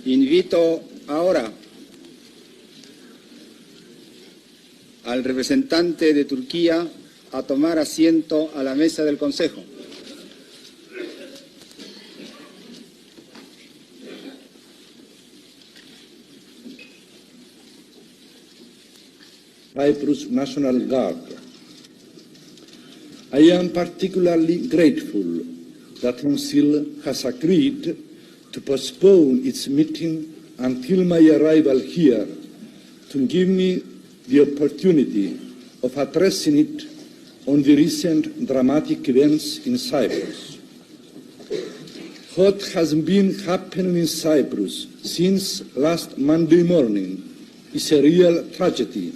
Invito ahora al representante de Turquía a tomar asiento a la mesa del Consejo. Cyprus National Guard. I am particularly grateful that the Council has agreed to postpone its meeting until my arrival here to give me the opportunity of addressing it on the recent dramatic events in Cyprus. What has been happening in Cyprus since last Monday morning is a real tragedy.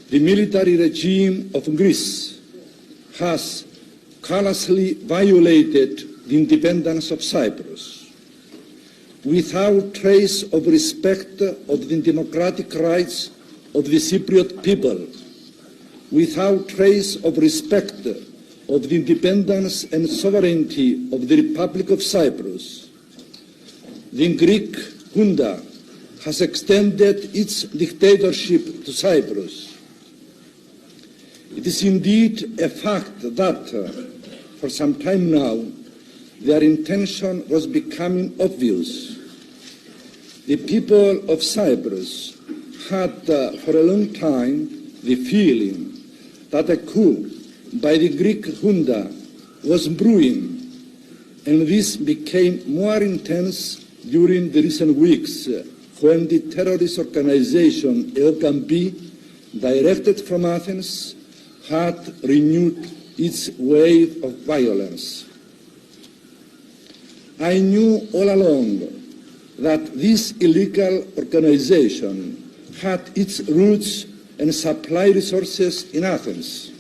The military regime of Greece has callously violated the independence of Cyprus, without trace of respect of the democratic rights of the Cypriot people, without trace of respect of the independence and sovereignty of the Republic of Cyprus. The Greek Hούντα has extended its dictatorship to Cyprus. It is indeed a fact that, for some time now, their intention was becoming obvious. The people of Cyprus had for a long time the feeling that a coup by the Greek Hούντα was brewing, and this became more intense during the recent weeks when the terrorist organization ΕΟΚΑ Β, directed from Athens, had renewed its wave of violence. I knew all along that this illegal organization had its roots and supply resources in Athens.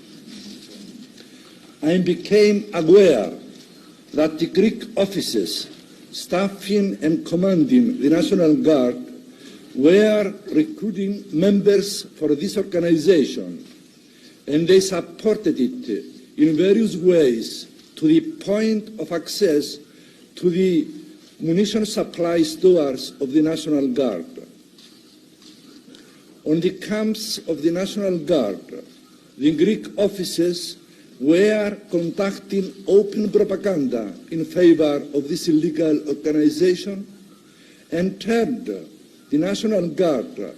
I became aware that the Greek offices staffing and commanding the National Guard were recruiting members for this organization, and they supported it in various ways to the point of access to the munition supply stores of the National Guard. On the camps of the National Guard, the Greek officers were conducting open propaganda in favor of this illegal organization and turned the National Guard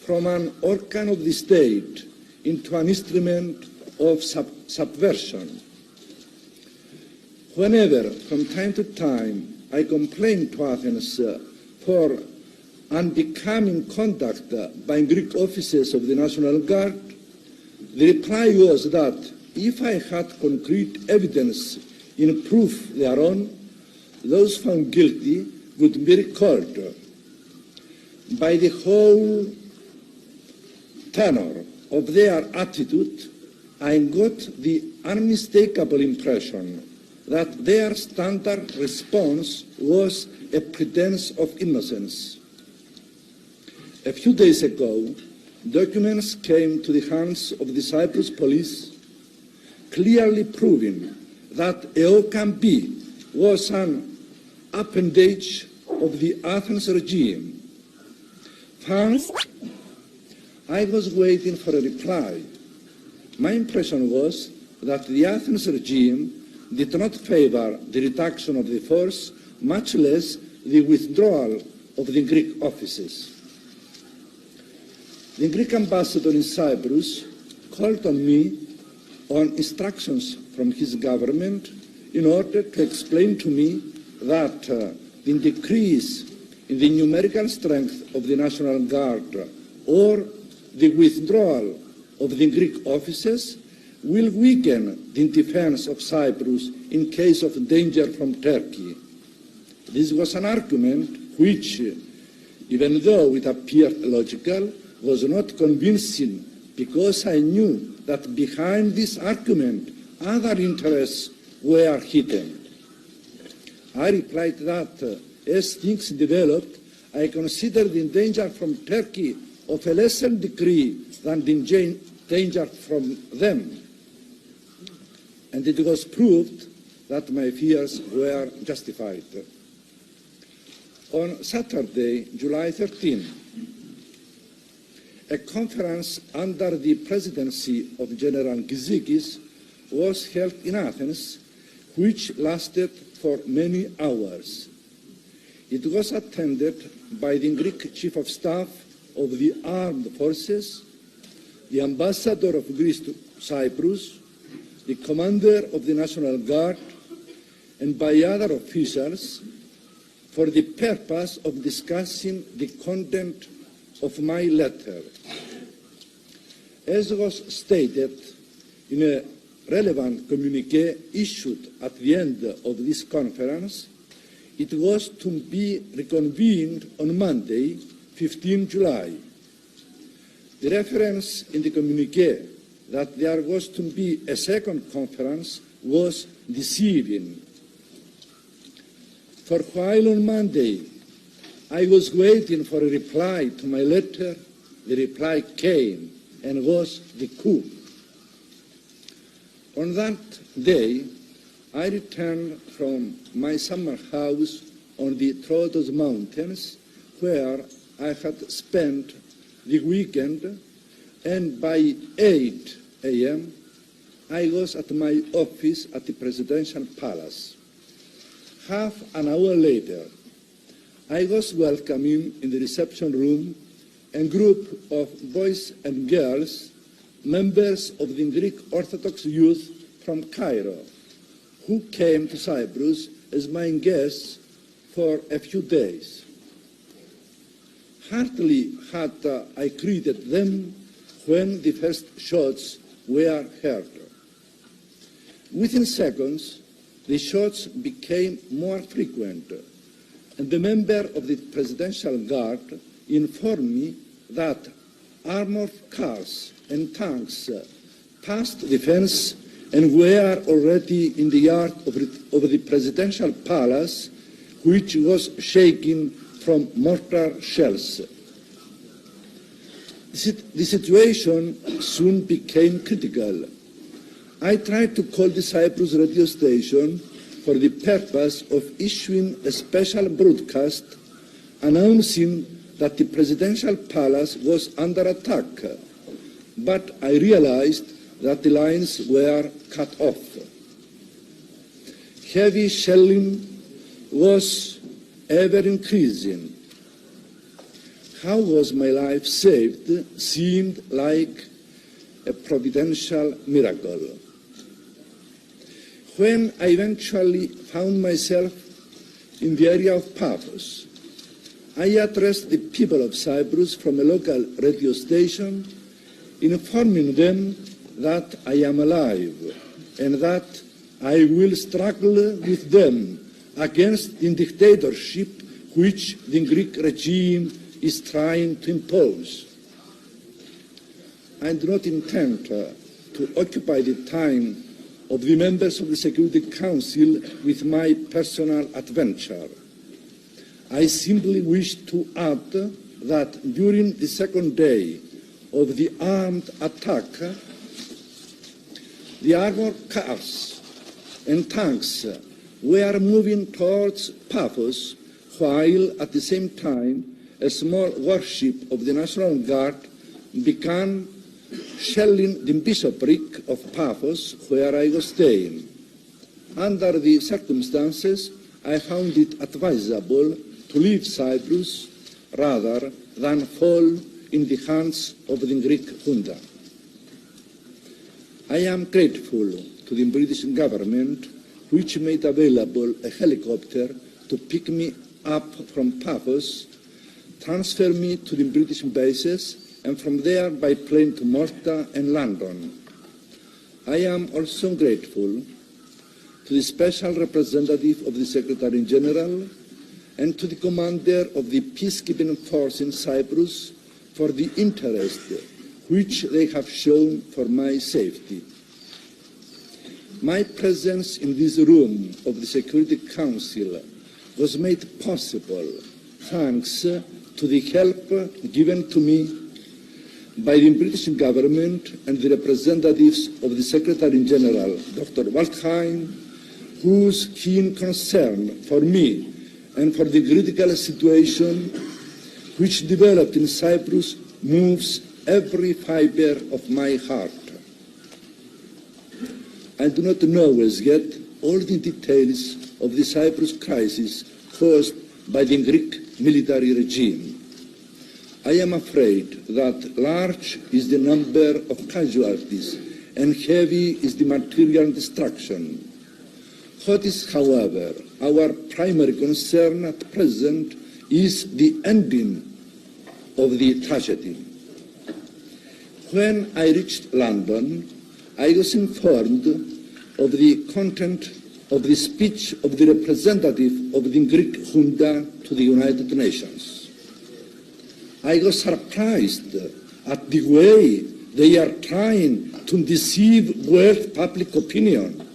from an organ of the state into an instrument of subversion. Whenever, from time to time, I complained to Athens for unbecoming conduct by Greek officers of the National Guard, the reply was that if I had concrete evidence in proof thereon, those found guilty would be recalled. By the whole tenor of their attitude, I got the unmistakable impression that their standard response was a pretense of innocence. A few days ago, documents came to the hands of the Cyprus police clearly proving that ΕΟΚΑ Β was an appendage of the Athens regime. First, I was waiting for a reply. My impression was that the Athens regime did not favor the reduction of the force, much less the withdrawal of the Greek offices. The Greek ambassador in Cyprus called on me on instructions from his government in order to explain to me that the decrease in the numerical strength of the National Guard or the withdrawal of the Greek officers will weaken the defense of Cyprus in case of danger from Turkey. This was an argument which, even though it appeared logical, was not convincing, because I knew that behind this argument other interests were hidden. I replied that as things developed, I considered the danger from Turkey of a lesser degree than the danger from them. And it was proved that my fears were justified. On Saturday, July 13, a conference under the presidency of General Gizikis was held in Athens, which lasted for many hours. It was attended by the Greek Chief of Staff of the Armed Forces, the Ambassador of Greece to Cyprus, the Commander of the National Guard, and by other officials for the purpose of discussing the content of my letter. As was stated in a relevant communiqué issued at the end of this conference, it was to be reconvened on Monday, 15 July. The reference in the communiqué that there was to be a second conference was deceiving. For while on Monday I was waiting for a reply to my letter, the reply came and was the coup. On that day, I returned from my summer house on the Troodos Mountains, where I had spent the weekend, and by 8 a.m. I was at my office at the Presidential Palace. Half an hour later, I was welcoming in the reception room a group of boys and girls, members of the Greek Orthodox youth from Cairo, who came to Cyprus as my guests for a few days. Hardly had I greeted them when the first shots were heard. Within seconds, the shots became more frequent, and the member of the Presidential Guard informed me that armored cars and tanks passed the fence and were already in the yard of the Presidential Palace, which was shaking from mortar shells. The situation soon became critical. I tried to call the Cyprus radio station for the purpose of issuing a special broadcast announcing that the Presidential Palace was under attack, but I realized that the lines were cut off. Heavy shelling was ever increasing. How was my life saved seemed like a providential miracle. When I eventually found myself in the area of Paphos, I addressed the people of Cyprus from a local radio station, informing them that I am alive and that I will struggle with them against the dictatorship which the Greek regime is trying to impose. I do not intend to occupy the time of the members of the Security Council with my personal adventure. I simply wish to add that during the second day of the armed attack, the armored cars and tanks were moving towards Paphos, while at the same time a small warship of the National Guard began shelling the bishopric of Paphos, where I was staying. Under the circumstances, I found it advisable to leave Cyprus rather than fall in the hands of the Greek junta. I am grateful to the British government, which made available a helicopter to pick me up from Paphos, transfer me to the British bases, and from there by plane to Malta and London. I am also grateful to the Special Representative of the Secretary General and to the Commander of the Peacekeeping Force in Cyprus for the interest which they have shown for my safety. My presence in this room of the Security Council was made possible thanks to the help given to me by the British government and the representatives of the Secretary General, Dr. Waldheim, whose keen concern for me and for the critical situation which developed in Cyprus moves every fiber of my heart. I do not know as yet all the details of the Cyprus crisis caused by the Greek military regime. I am afraid that large is the number of casualties and heavy is the material destruction. What is, however, our primary concern at present is the ending of the tragedy. When I reached London, I was informed of the content of the speech of the representative of the Greek junta to the United Nations. I was surprised at the way they are trying to deceive world public opinion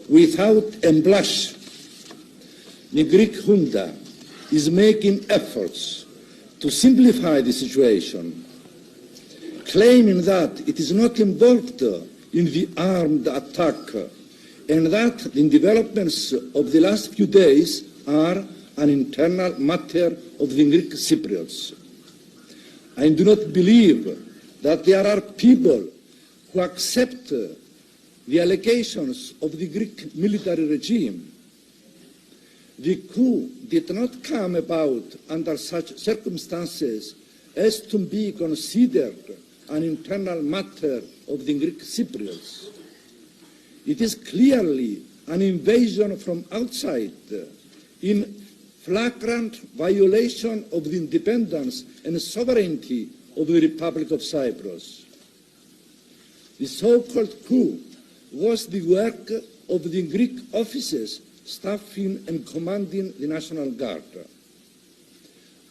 without a blush. The Greek junta is making efforts to simplify the situation, claiming that it is not involved in the armed attack and that the developments of the last few days are an internal matter of the Greek Cypriots. I do not believe that there are people who accept the allegations of the Greek military regime. The coup did not come about under such circumstances as to be considered an internal matter of the Greek Cypriots. It is clearly an invasion from outside in flagrant violation of the independence and sovereignty of the Republic of Cyprus. The so-called coup was the work of the Greek officers staffing and commanding the National Guard.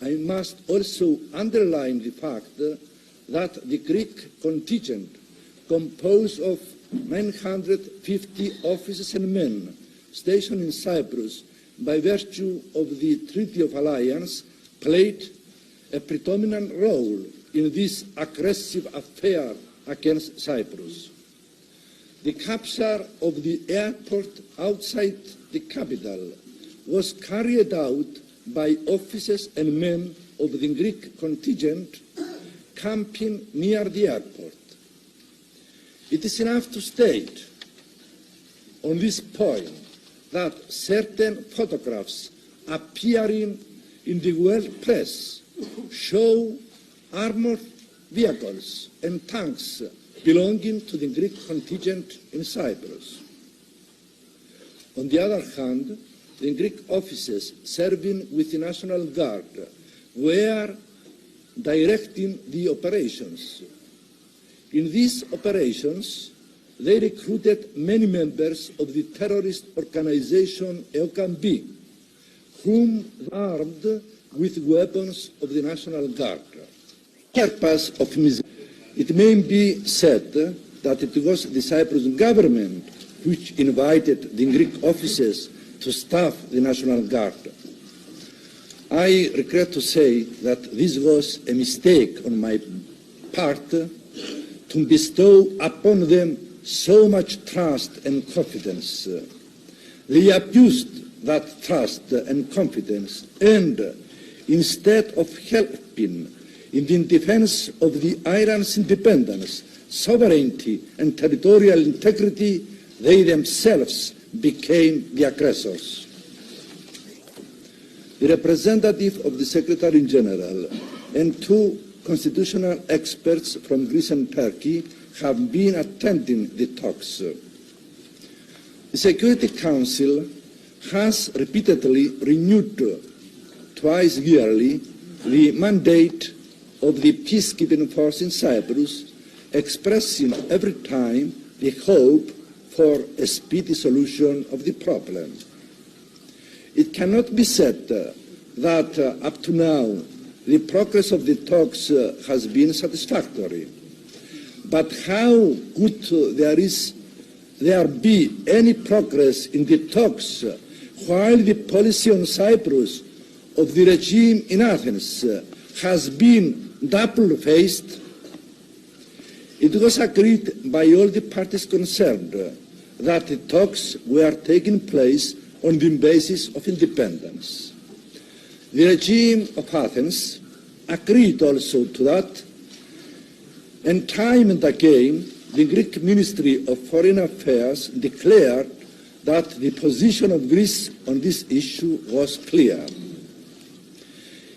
I must also underline the fact that the Greek contingent, composed of 950 officers and men stationed in Cyprus by virtue of the Treaty of Alliance, played a predominant role in this aggressive affair against Cyprus. The capture of the airport outside the capital was carried out by officers and men of the Greek contingent camping near the airport. It is enough to state on this point that certain photographs appearing in the world press show armored vehicles and tanks belonging to the Greek contingent in Cyprus. On the other hand, the Greek officers serving with the National Guard were directing the operations. In these operations, they recruited many members of the terrorist organization ΕΟΚΑ Β, whom armed with weapons of the National Guard. Purpose of it may be said that it was the Cyprus government which invited the Greek officers to staff the National Guard. I regret to say that this was a mistake on my part to bestow upon them so much trust and confidence. They abused that trust and confidence, and instead of helping in the defense of the island's independence, sovereignty and territorial integrity, they themselves became the aggressors. The representative of the Secretary General and two constitutional experts from Greece and Turkey have been attending the talks. The Security Council has repeatedly renewed twice yearly the mandate of the peacekeeping force in Cyprus, expressing every time the hope for a speedy solution of the problem. It cannot be said that up to now the progress of the talks has been satisfactory. But how could there be any progress in the talks while the policy on Cyprus of the regime in Athens has been double-faced? It was agreed by all the parties concerned that the talks were taking place on the basis of independence. The regime of Athens agreed also to that, and time and again the Greek Ministry of Foreign Affairs declared that the position of Greece on this issue was clear.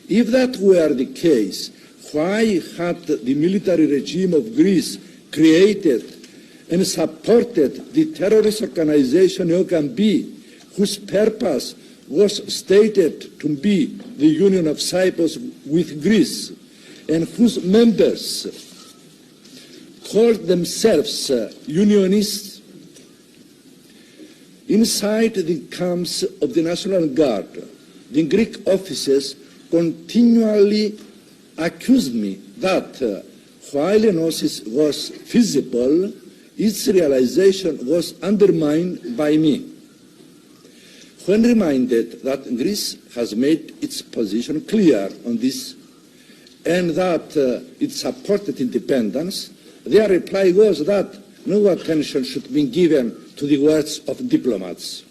If that were the case, why had the military regime of Greece created and supported the terrorist organization ΕΟΚΑ Β, whose purpose was stated to be the union of Cyprus with Greece, and whose members called themselves unionists? Inside the camps of the National Guard, the Greek officers continually accused me that while enosis was feasible, its realization was undermined by me. When reminded that Greece has made its position clear on this and that it supported independence, their reply was that no attention should be given to the words of diplomats.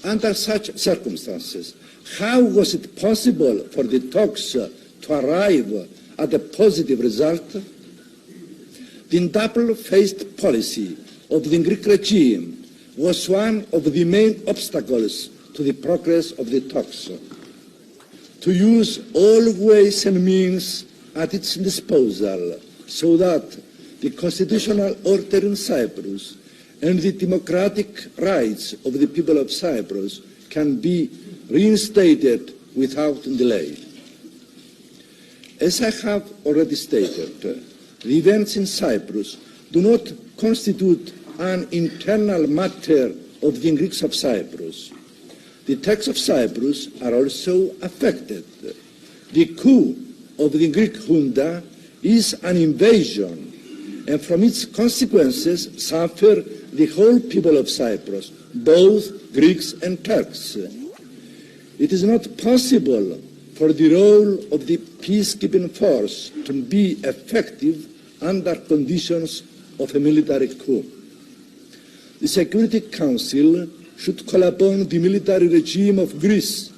Under such circumstances, how was it possible for the talks to arrive at a positive result? The double-faced policy of the Greek regime was one of the main obstacles to the progress of the talks. To use all ways and means at its disposal so that the constitutional order in Cyprus and the democratic rights of the people of Cyprus can be reinstated without delay. As I have already stated, the events in Cyprus do not constitute an internal matter of the Greeks of Cyprus. The Turks of Cyprus are also affected. The coup of the Greek junta is an invasion, and from its consequences suffer the whole people of Cyprus, both Greeks and Turks. It is not possible for the role of the peacekeeping force to be effective under conditions of a military coup. The Security Council should call upon the military regime of Greece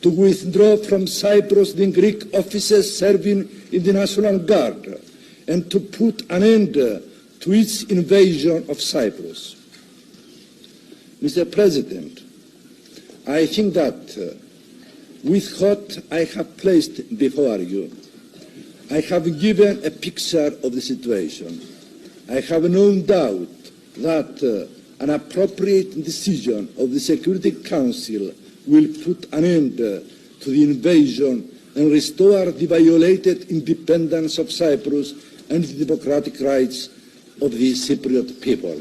to withdraw from Cyprus the Greek officers serving in the National Guard and to put an end to its invasion of Cyprus. Mr. President, I think that with what I have placed before you, I have given a picture of the situation. I have no doubt that an appropriate decision of the Security Council will put an end to the invasion and restore the violated independence of Cyprus and the democratic rights of the Cypriot people.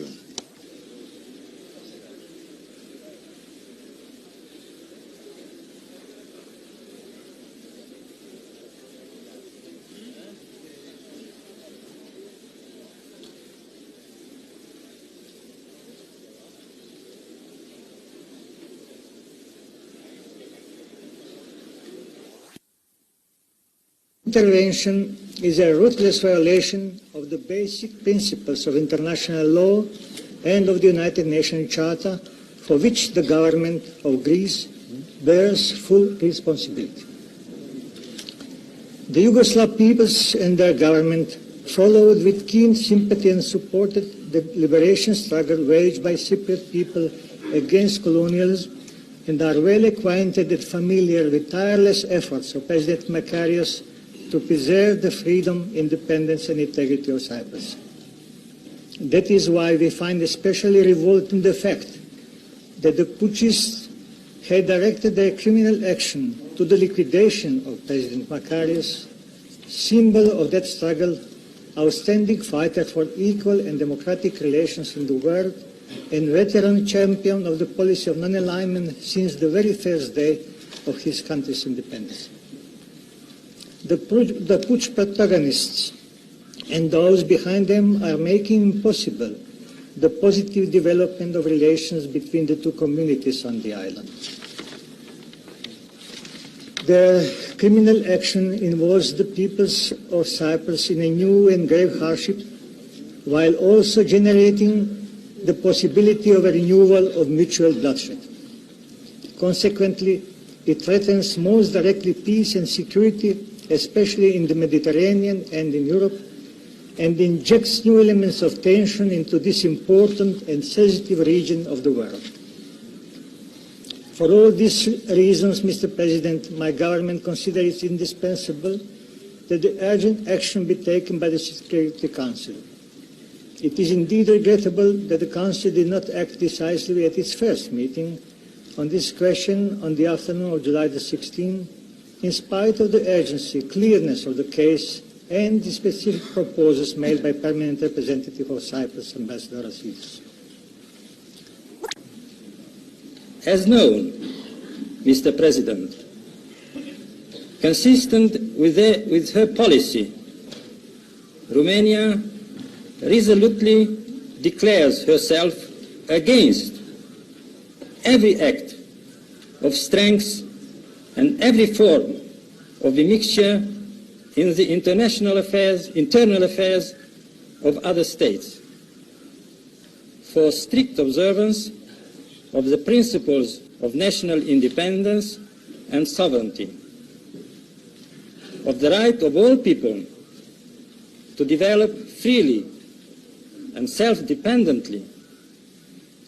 Intervention is a ruthless violation of the basic principles of international law and of the United Nations Charter, for which the government of Greece bears full responsibility. The Yugoslav peoples and their government followed with keen sympathy and supported the liberation struggle waged by Cypriot people against colonialism and are well acquainted and familiar with tireless efforts of President Makarios to preserve the freedom, independence and integrity of Cyprus. That is why we find especially revolting the fact that the putschists had directed their criminal action to the liquidation of President Makarios, symbol of that struggle, outstanding fighter for equal and democratic relations in the world, and veteran champion of the policy of non-alignment since the very first day of his country's independence. The putsch protagonists and those behind them are making impossible the positive development of relations between the two communities on the island. Their criminal action involves the peoples of Cyprus in a new and grave hardship, while also generating the possibility of a renewal of mutual bloodshed. Consequently, It threatens most directly peace and security, especially in the Mediterranean and in Europe, and injects new elements of tension into this important and sensitive region of the world. For all these reasons, Mr. President, my government considers it indispensable that the urgent action be taken by the Security Council. It is indeed regrettable that the Council did not act decisively at its first meeting on this question on the afternoon of July the 16th, in spite of the urgency, clearness of the case, and the specific proposals made by Permanent Representative of Cyprus, Ambassador Asidis. As known, Mr. President, consistent with her policy, Romania resolutely declares herself against every act of strength and every form of immixture in the internal affairs of other states, for strict observance of the principles of national independence and sovereignty, of the right of all people to develop freely and self-dependently,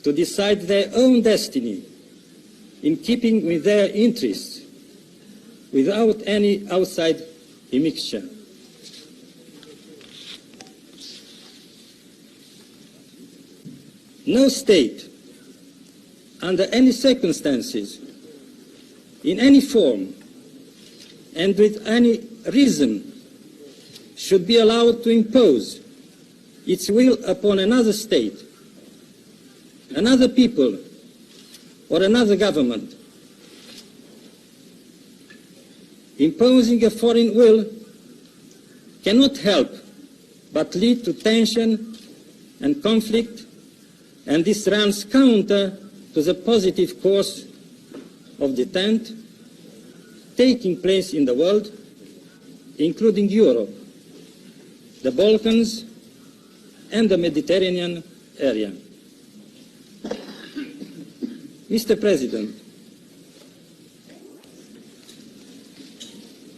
to decide their own destiny in keeping with their interests, without any outside immixture. No state, under any circumstances, in any form, and with any reason, should be allowed to impose its will upon another state, another people, or another government. Imposing a foreign will cannot help but lead to tension and conflict, and this runs counter to the positive course of detente taking place in the world, including Europe, the Balkans, and the Mediterranean area. Mr. President,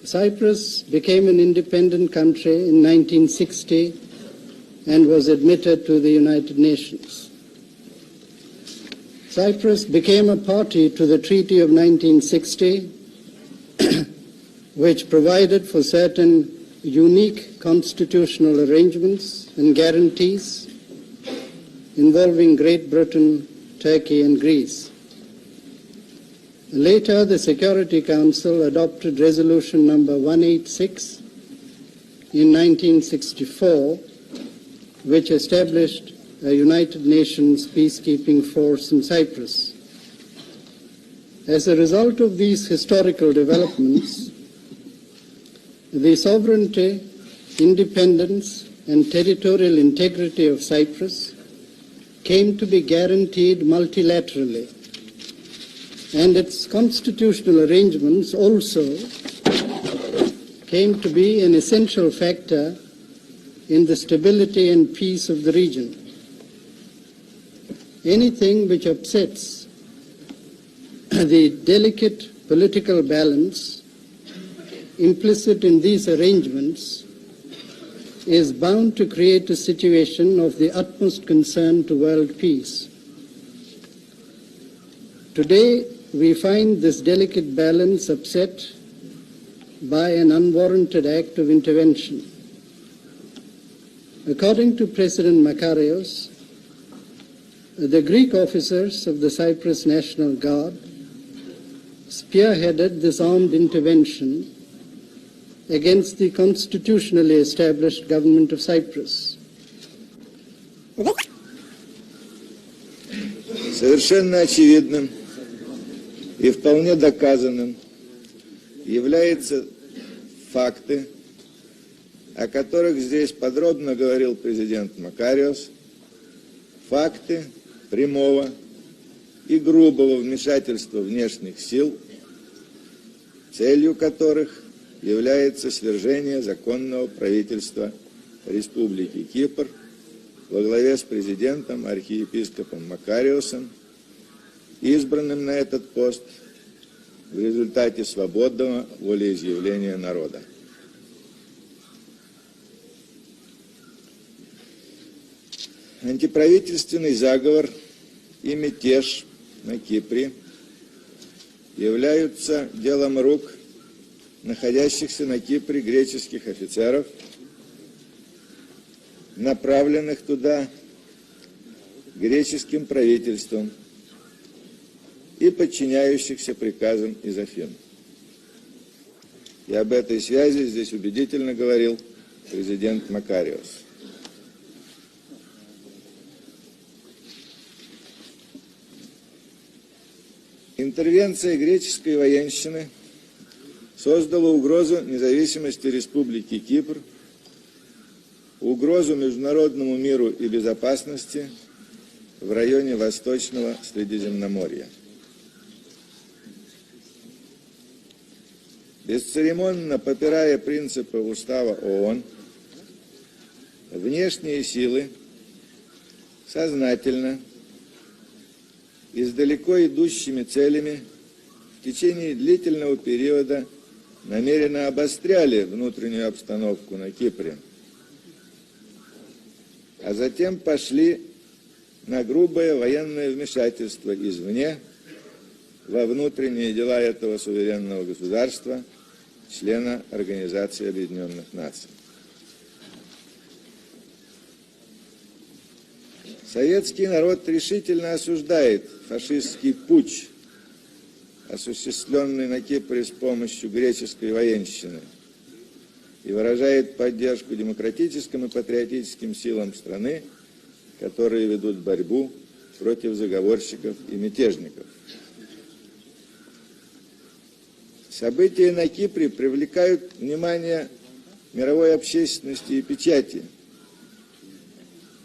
Cyprus became an independent country in 1960 and was admitted to the United Nations. Cyprus became a party to the Treaty of 1960, which provided for certain unique constitutional arrangements and guarantees involving Great Britain, Turkey, and Greece. Later, the Security Council adopted Resolution number 186 in 1964, which established a United Nations peacekeeping force in Cyprus. As a result of these historical developments, the sovereignty, independence, and territorial integrity of Cyprus came to be guaranteed multilaterally, and its constitutional arrangements also came to be an essential factor in the stability and peace of the region. Anything which upsets the delicate political balance implicit in these arrangements is bound to create a situation of the utmost concern to world peace. Today, we find this delicate balance upset by an unwarranted act of intervention. According to President Makarios, the Greek officers of the Cyprus National Guard spearheaded this armed intervention against the constitutionally established government of Cyprus. Совершенно очевидным и вполне доказанным являются факты, о которых здесь подробно говорил президент Макариос, факты прямого и грубого вмешательства внешних сил, целью которых является свержение законного правительства Республики Кипр во главе с президентом архиепископом Макариосом, избранным на этот пост в результате свободного волеизъявления народа. Антиправительственный заговор и мятеж на Кипре являются делом рук находящихся на Кипре греческих офицеров, направленных туда греческим правительством и подчиняющихся приказам из Афин. И об этой связи здесь убедительно говорил президент Макариос. Интервенция греческой военщины создала угрозу независимости Республики Кипр, угрозу международному миру и безопасности в районе Восточного Средиземноморья. Бесцеремонно попирая принципы Устава ООН, внешние силы сознательно и с далеко идущими целями в течение длительного периода намеренно обостряли внутреннюю обстановку на Кипре, а затем пошли на грубое военное вмешательство извне во внутренние дела этого суверенного государства, члена Организации Объединенных Наций. Советский народ решительно осуждает фашистский путч, осуществленный на Кипре с помощью греческой военщины, и выражает поддержку демократическим и патриотическим силам страны, которые ведут борьбу против заговорщиков и мятежников. События на Кипре привлекают внимание мировой общественности и печати,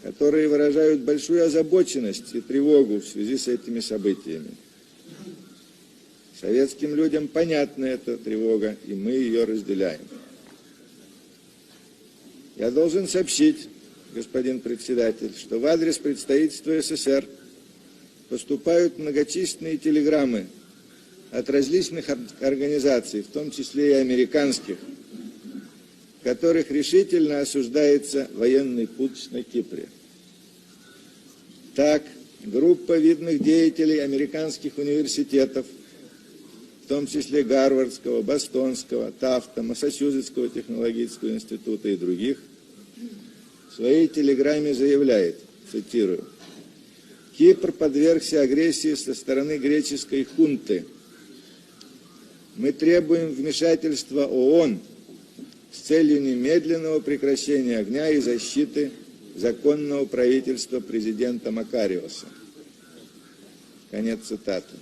которые выражают большую озабоченность и тревогу в связи с этими событиями. Советским людям понятна эта тревога, и мы ее разделяем. Я должен сообщить, господин председатель, что в адрес представительства СССР поступают многочисленные телеграммы от различных организаций, в том числе и американских, в которых решительно осуждается военный путч на Кипре. Так, группа видных деятелей американских университетов, в том числе Гарвардского, Бостонского, Тафта, Массачусетского технологического института и других, в своей телеграмме заявляет, цитирую: «Кипр подвергся агрессии со стороны греческой хунты. Мы требуем вмешательства ООН с целью немедленного прекращения огня и защиты законного правительства президента Макариоса». Конец цитаты.